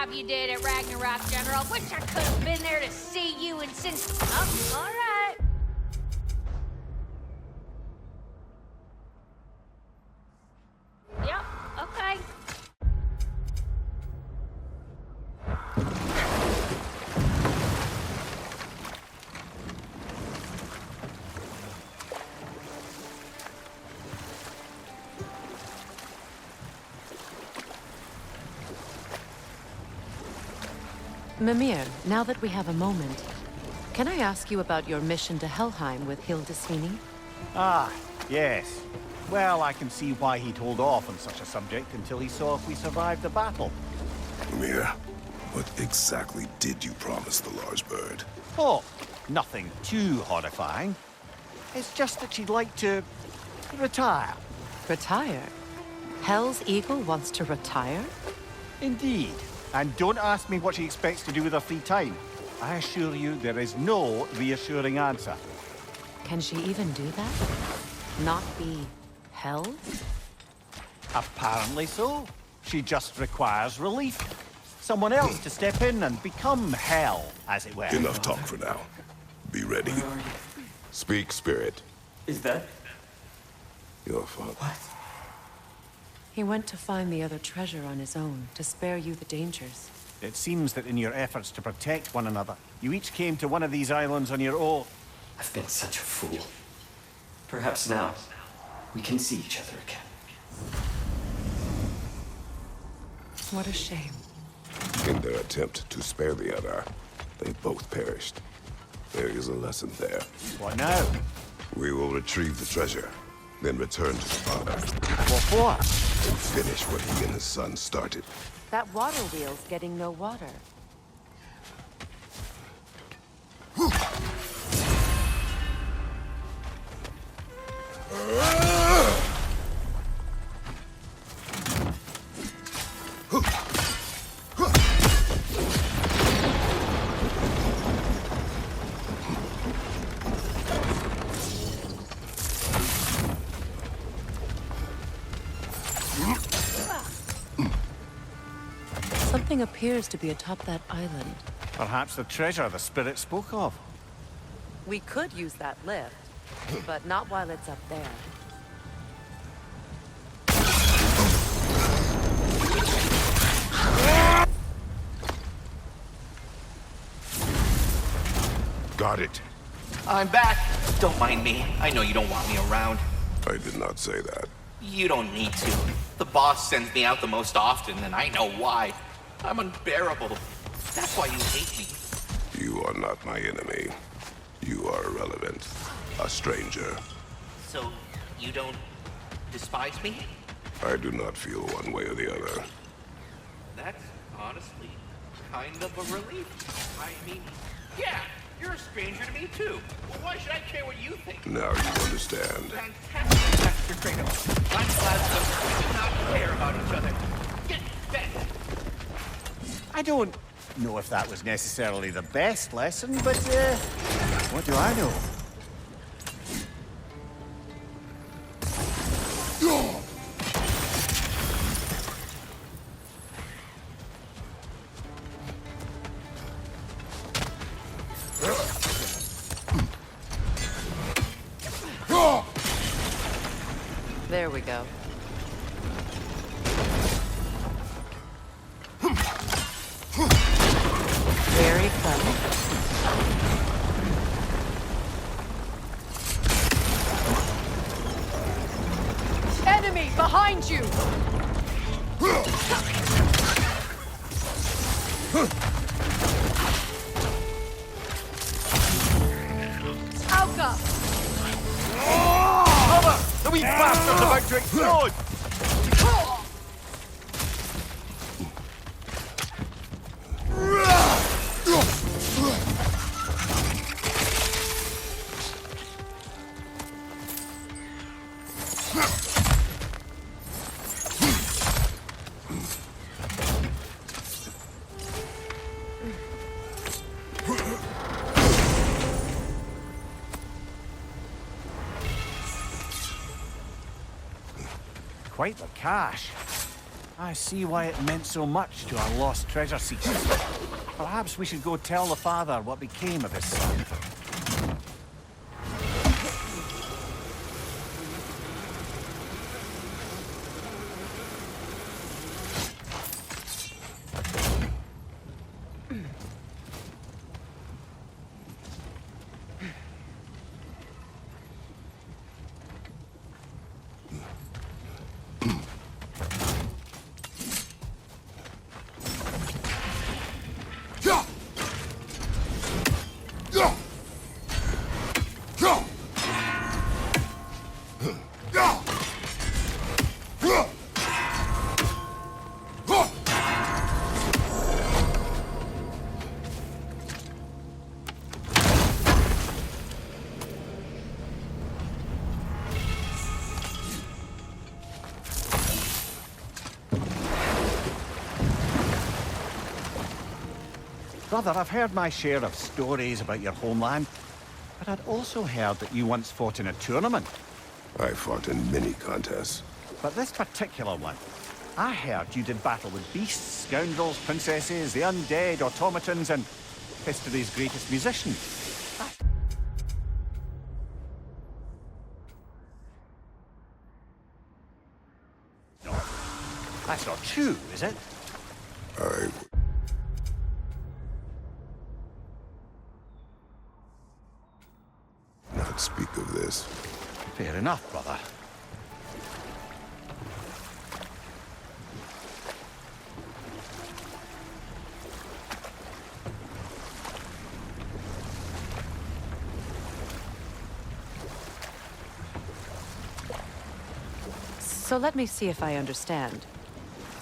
job you did at Ragnarök, General. Wish I could have been there to see you and since... Oh, all right. Yep, okay. Mimir, now that we have a moment, can I ask you about your mission to Helheim with Hildisvini? Ah, yes. Well, I can see why he'd hold off on such a subject until he saw if we survived the battle. Mimir, what exactly did you promise the large bird? Oh, nothing too horrifying. It's just that she'd like to... retire. Retire? Hell's Eagle wants to retire? Indeed. And don't ask me what she expects to do with her free time. I assure you there is no reassuring answer. Can she even do that? Not be hell? Apparently so. She just requires relief. Someone else to step in and become hell, as it were. Enough talk for now. Be ready. Where are you? Speak, spirit. Is that... Your father. What? He went to find the other treasure on his own, to spare you the dangers. It seems that in your efforts to protect one another, you each came to one of these islands on your own. I've been such a fool. Perhaps now, we can see each other again. What a shame. In their attempt to spare the other, they both perished. There is a lesson there. What now? We will retrieve the treasure, then return to the father. What for? To finish what he and his son started. That water wheel's getting no water. Something appears to be atop that island. Perhaps the treasure the spirit spoke of. We could use that lift, but not while it's up there. Got it. I'm back. Don't mind me. I know you don't want me around. I did not say that. You don't need to. The boss sends me out the most often, and I know why. I'm unbearable. That's why you hate me. You are not my enemy. You are irrelevant. A stranger. So, you don't despise me? I do not feel one way or the other. That's honestly kind of a relief. I mean, yeah, you're a stranger to me too. Well, why should I care what you think? Now you understand. Fantastic, Master Kratos. I'm glad that we do not care about each other. Get bent. I don't know if that was necessarily the best lesson, but, what do I know? There we go. Very clever. Enemy behind you! Alka! Cover! The wee bastard's about to explode! Quite the cache. I see why it meant so much to our lost treasure seekers. Perhaps we should go tell the father what became of his son. Brother, I've heard my share of stories about your homeland, but I'd also heard that you once fought in a tournament. I fought in many contests. But this particular one, I heard you did battle with beasts, scoundrels, princesses, the undead, automatons, and history's greatest musician. No, that's not true, is it? I not speak of this. Fair enough, brother. So let me see if I understand.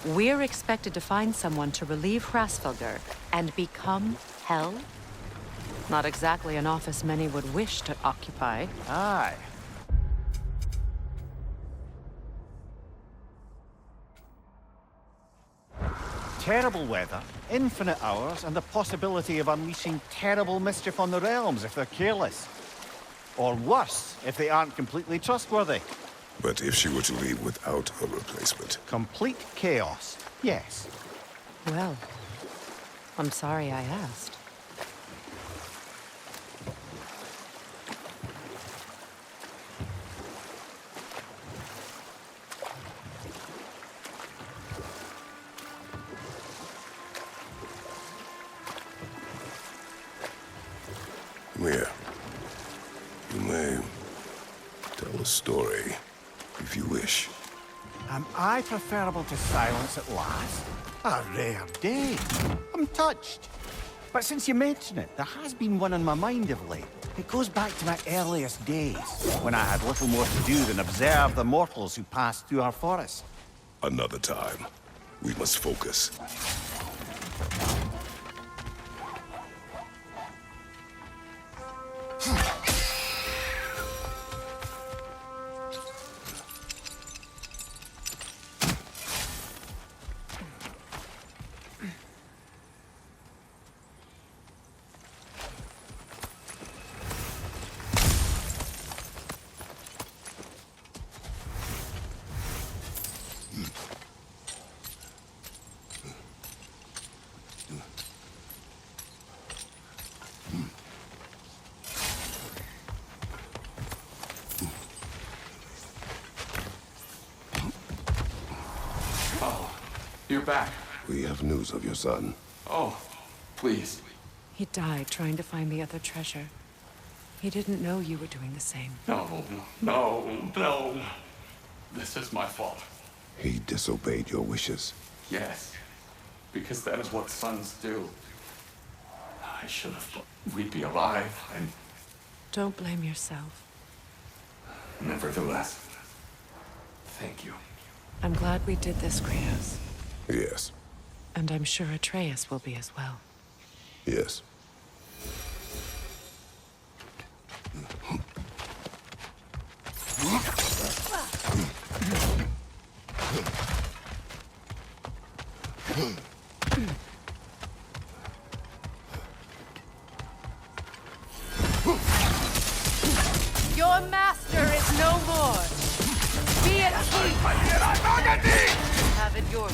We're expected to find someone to relieve Hrasfelger and become Hell? Not exactly an office many would wish to occupy. Aye. Terrible weather, infinite hours, and the possibility of unleashing terrible mischief on the realms if they're careless. Or worse, if they aren't completely trustworthy. But if she were to leave without a replacement, Complete chaos, yes. Well, I'm sorry I asked. Mia, you may tell a story if you wish. Am I preferable to silence at last? A rare day. I'm touched. But since you mention it, there has been one on my mind of late. It goes back to my earliest days, when I had little more to do than observe the mortals who passed through our forest. Another time. We must focus. You're back. We have news of your son. Oh, please. He died trying to find the other treasure. He didn't know you were doing the same. No. This is my fault. He disobeyed your wishes. Yes, because that is what sons do. I should have thought we'd be alive, and Don't blame yourself. nevertheless, thank you. I'm glad we did this, Kratos. Yes. And I'm sure Atreus will be as well. Yes. Your master is no more. Be at peace. Have it your way.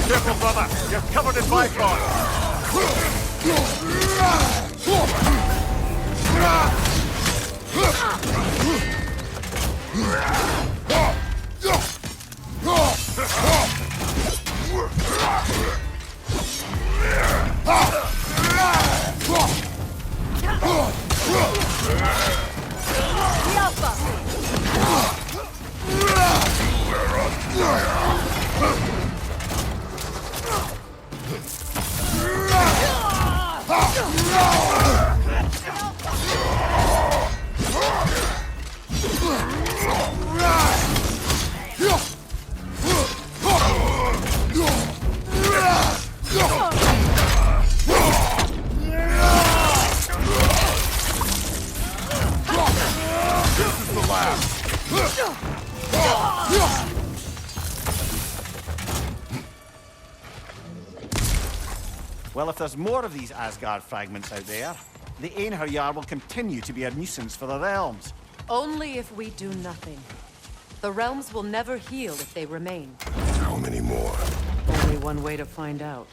Careful, brother. You're covered in bifrost. Well, if there's more of these Asgard fragments out there, the Einherjar will continue to be a nuisance for the realms. Only if we do nothing. The realms will never heal if they remain. How many more? Only one way to find out.